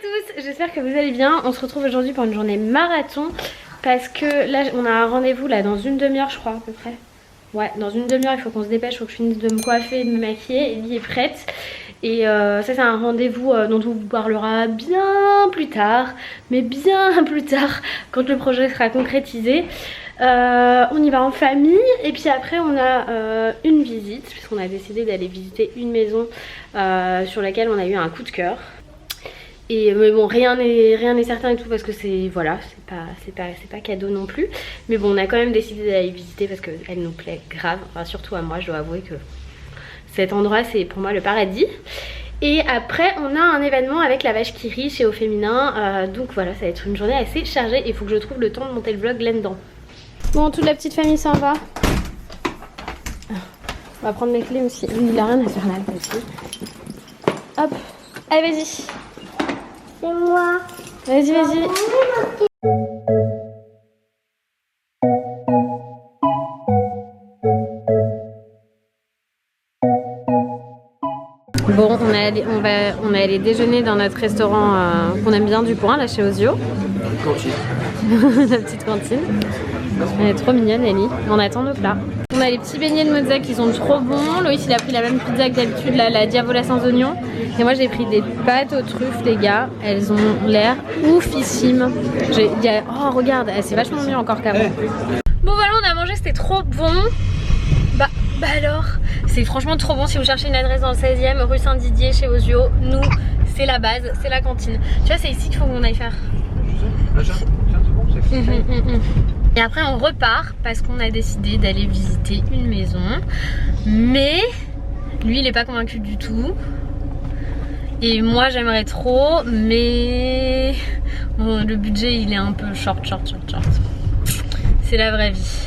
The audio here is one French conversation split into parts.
tous, j'espère que vous allez bien. On se retrouve aujourd'hui pour une journée marathon parce que là on a un rendez-vous là dans une demi-heure je crois à peu près. Ouais, dans une demi-heure il faut qu'on se dépêche, il faut que je finisse de me coiffer et de me maquiller. Ellie est prête et ça c'est un rendez-vous dont on vous parlera bien plus tard, mais bien plus tard quand le projet sera concrétisé. On y va en famille et puis après on a une visite puisqu'on a décidé d'aller visiter une maison sur laquelle on a eu un coup de cœur. Et mais bon, rien n'est certain et tout parce que c'est voilà, c'est pas cadeau non plus. Mais bon, on a quand même décidé d'aller visiter parce qu'elle nous plaît grave. Enfin, surtout à moi, je dois avouer que cet endroit c'est pour moi le paradis. Et après on a un événement avec la vache qui rit chez Au Féminin. Donc voilà, ça va être une journée assez chargée. Il faut que je trouve le temps de monter le vlog là-dedans. Bon, toute la petite famille s'en va. On va prendre mes clés aussi. Il a rien à faire là aussi. Hop, allez vas-y. C'est moi. Vas-y, vas-y. Bon, on est allé déjeuner dans notre restaurant qu'on aime bien du coin, là chez Ozio. La petite cantine. Elle est trop mignonne, Ellie. On attend nos plats. On a les petits beignets de mozza qui sont trop bons. Loïs il a pris la même pizza que d'habitude, la diavola sans oignon. Et moi j'ai pris des pâtes aux truffes, les gars. Elles ont l'air oufissimes. Oh regarde, c'est vachement mieux encore qu'avant. Bon voilà, on a mangé, c'était trop bon. Bah alors, c'est franchement trop bon. Si vous cherchez une adresse dans le 16e, rue Saint-Didier chez Ozio, nous c'est la base, c'est la cantine. Tu vois, c'est ici qu'il faut qu'on aille faire. Et après on repart parce qu'on a décidé d'aller visiter une maison. Mais lui il est pas convaincu du tout. Et moi j'aimerais trop, mais bon, le budget il est un peu short. C'est la vraie vie.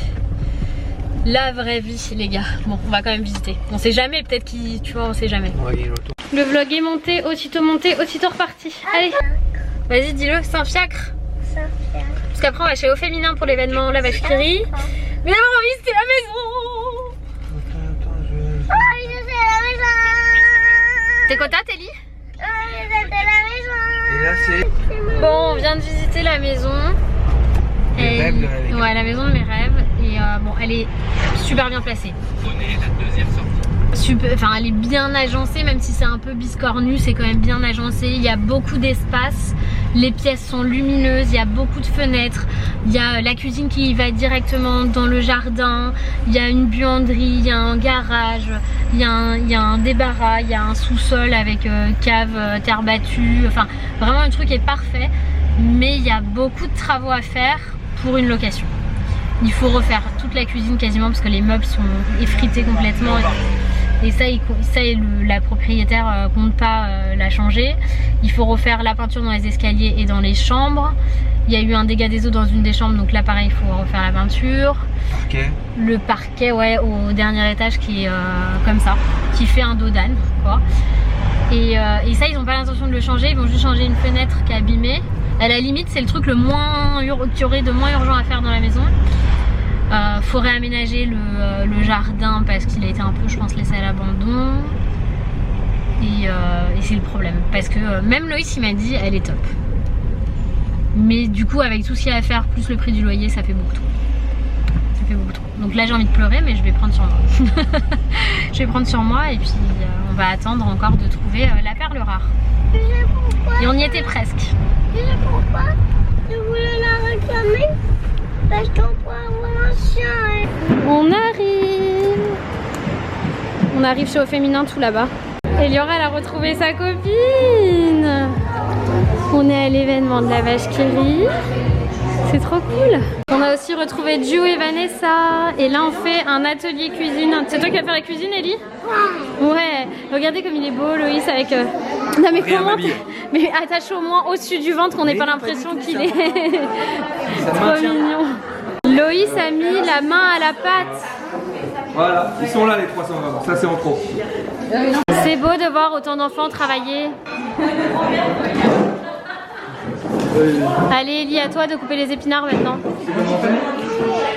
La vraie vie les gars. Bon, on va quand même visiter. On sait jamais, peut-être qu'il... Tu vois, on sait jamais. Le vlog est monté, aussitôt reparti. Allez, vas-y dis-le, c'est un fiacre. Parce qu'après on va chez Au Féminin pour l'événement La Vache qui rit. Mais d'abord on va visiter la maison. Oh, je sais la maison. T'es contente Ellie? Oh, je sais la maison. Et là c'est... Bon, on vient de visiter la maison. Ouais, la maison de mes rêves. Et bon, elle est super bien placée. Enfin, elle est bien agencée, même si c'est un peu biscornu, c'est quand même bien agencé. Il y a beaucoup d'espace, les pièces sont lumineuses, il y a beaucoup de fenêtres. Il y a la cuisine qui va directement dans le jardin. Il y a une buanderie, il y a un garage, il y a un débarras, il y a un sous-sol avec cave, terre battue. Enfin, vraiment le truc est parfait. Mais il y a beaucoup de travaux à faire pour une location. Il faut refaire toute la cuisine quasiment parce que les meubles sont effrités complètement. Et ça la propriétaire compte pas la changer. Il faut refaire la peinture dans les escaliers et dans les chambres. Il y a eu un dégât des eaux dans une des chambres, donc là pareil il faut refaire la peinture. Okay. Le parquet ouais au dernier étage qui est comme ça, qui fait un dos d'âne quoi. Et ça ils n'ont pas l'intention de le changer, ils vont juste changer une fenêtre qui est abîmée. À la limite c'est le truc le moins qu'il y aurait de moins urgent à faire dans la maison. Faut réaménager le jardin parce qu'il a été un peu je pense laissé à l'abandon. Et c'est le problème parce que même Loïs il m'a dit elle est top. Mais du coup avec tout ce qu'il y a à faire plus le prix du loyer ça fait beaucoup trop. Ça fait beaucoup trop. Donc là j'ai envie de pleurer mais je vais prendre sur moi. Je vais prendre sur moi et puis on va attendre encore de trouver la perle rare. Et on y était presque. Tu sais pourquoi je voulais la réclamer? Parce qu'on pourrait avoir un chien. On arrive chez Au Féminin tout là-bas. Eliora elle a retrouvé sa copine. On est à l'événement de la vache qui rit. C'est trop cool. On a aussi retrouvé Ju et Vanessa. Et là on fait un atelier cuisine. C'est toi qui vas faire la cuisine Ellie? Ouais. Regardez comme il est beau Loïs avec... Non mais comment... Mais attache au moins au-dessus du ventre qu'on n'ait pas l'impression qu'il est... Trop mignon. Loïs a mis la main à la pâte. Voilà, ils sont là les 300 grammes, ça c'est en trop. C'est beau de voir autant d'enfants travailler. Allez Ellie, à toi de couper les épinards maintenant.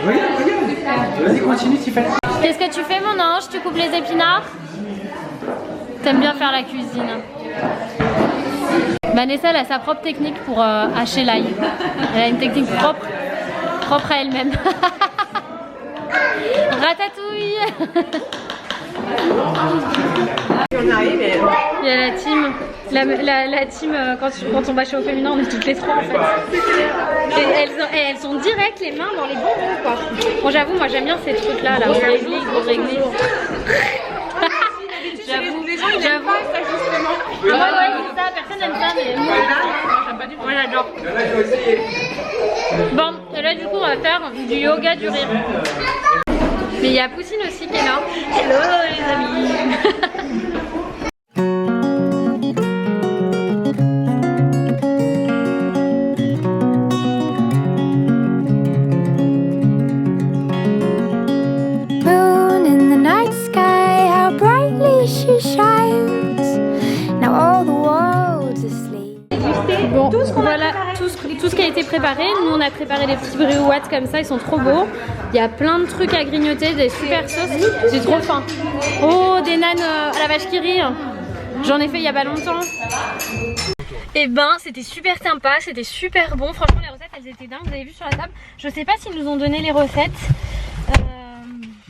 Regarde. Vas-y continue Tiffany. Qu'est-ce que tu fais mon ange? Tu coupes les épinards? T'aimes bien faire la cuisine. Vanessa elle a sa propre technique pour hacher l'ail. Elle a une technique propre à elle-même. Ratatouille. On arrive et... Il y a la team. La team, quand on va chez Au Féminin, on est toutes les trois en fait. Et elles sont direct les mains dans les bonbons quoi. Bon, j'avoue, moi j'aime bien ces trucs là, pour régler. J'avoue. Ouais, c'est ça, personne n'aime ça, mais moi j'adore. Bon, et là du coup, on va faire du yoga du rire. Mais il y a Poussine aussi qui est là. Hello les amis. Bon, voilà tout ce qui a été préparé. Nous on a préparé des petits briouattes comme ça, ils sont trop beaux. Il y a plein de trucs à grignoter, des super sauces. J'ai trop faim. Oh, des nanes à la vache qui rit. J'en ai fait il y a pas longtemps. Et ben c'était super sympa, c'était super bon. Franchement les recettes elles étaient dingues, vous avez vu sur la table. Je sais pas s'ils nous ont donné les recettes.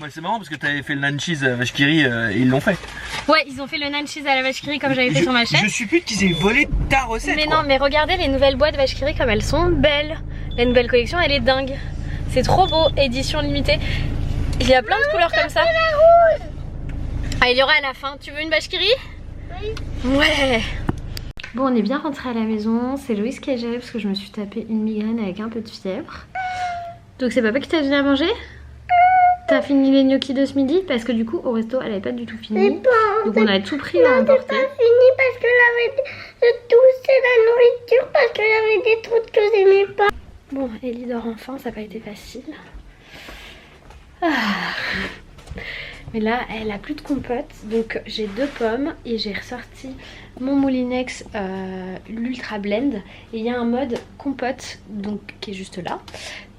Ouais, c'est marrant parce que tu avais fait le nan cheese vache qui rit et ils l'ont fait. Ouais, ils ont fait le nan cheese à la vache qui rit comme j'avais fait sur ma chaîne. Je suis plus qu'ils aient volé ta recette. Mais quoi. non, mais regardez les nouvelles boîtes vache qui rit comme elles sont belles. La nouvelle collection elle est dingue. C'est trop beau, édition limitée. Il y a plein de couleurs comme ça. Ah, il y aura à la fin. Tu veux une vache qui rit? Oui. Ouais. Bon, on est bien rentré à la maison. C'est Loïs qui a géré parce que je me suis tapé une migraine avec un peu de fièvre. Donc c'est papa qui t'a donné à manger? T'as fini les gnocchis de ce midi? Parce que du coup au resto elle avait pas du tout fini. Donc on a tout pris à emporter. Pas fini parce que j'avais toussé la nourriture parce qu'il y avait des trucs que j'aimais pas. Bon, Ellie dort enfin, ça n'a pas été facile. Ah. Mais là, elle a plus de compote, donc j'ai 2 pommes et j'ai ressorti mon Moulinex l'Ultra Blend. Et il y a un mode compote, donc qui est juste là.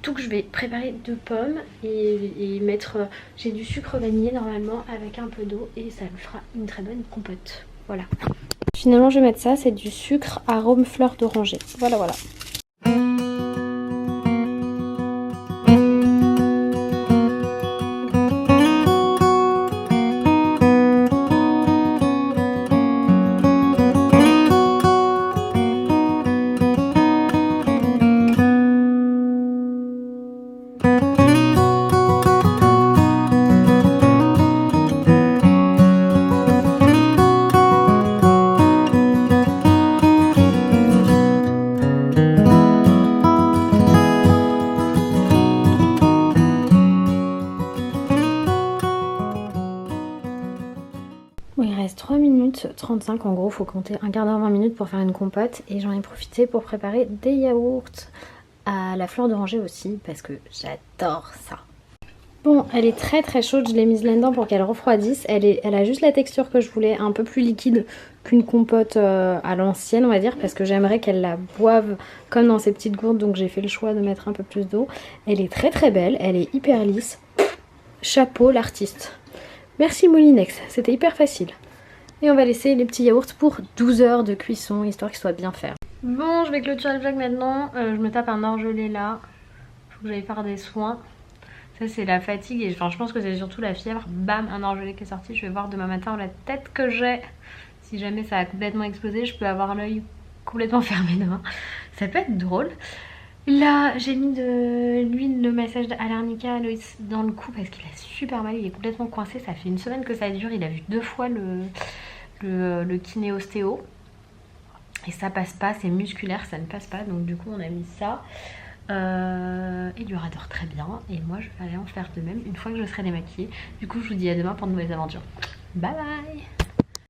Donc je vais préparer 2 pommes et mettre... j'ai du sucre vanillé normalement avec un peu d'eau et ça lui fera une très bonne compote. Voilà. Finalement je vais mettre ça, c'est du sucre arôme fleur d'oranger. Voilà, voilà. Bon, il reste 3 minutes 35, en gros faut compter un quart d'heure 20 minutes pour faire une compote et j'en ai profité pour préparer des yaourts à la fleur d'oranger aussi parce que j'adore ça. Bon, elle est très très chaude, je l'ai mise là-dedans pour qu'elle refroidisse. Elle a juste la texture que je voulais, un peu plus liquide qu'une compote à l'ancienne on va dire, parce que j'aimerais qu'elle la boive comme dans ces petites gourdes, donc j'ai fait le choix de mettre un peu plus d'eau. Elle est très très belle, elle est hyper lisse. Chapeau l'artiste. Merci Moulinex, c'était hyper facile. Et on va laisser les petits yaourts pour 12 heures de cuisson, histoire qu'ils soient bien faits. Bon, je vais clôturer le vlog maintenant. Je me tape un orgelet là. Faut que j'aille faire des soins. Ça c'est la fatigue et enfin, je pense que c'est surtout la fièvre. Bam, un orgelet qui est sorti. Je vais voir demain matin la tête que j'ai. Si jamais ça a complètement explosé, je peux avoir l'œil complètement fermé demain. Ça peut être drôle. Là, j'ai mis de l'huile de massage à l'arnica à Loïs dans le cou parce qu'il a super mal, il est complètement coincé. Ça fait une semaine que ça dure, il a vu 2 fois le kiné ostéo. Et ça passe pas, c'est musculaire, ça ne passe pas. Donc du coup, on a mis ça. Il lui adore très bien. Et moi, je vais aller en faire de même une fois que je serai démaquillée. Du coup, je vous dis à demain pour de nouvelles aventures. Bye bye!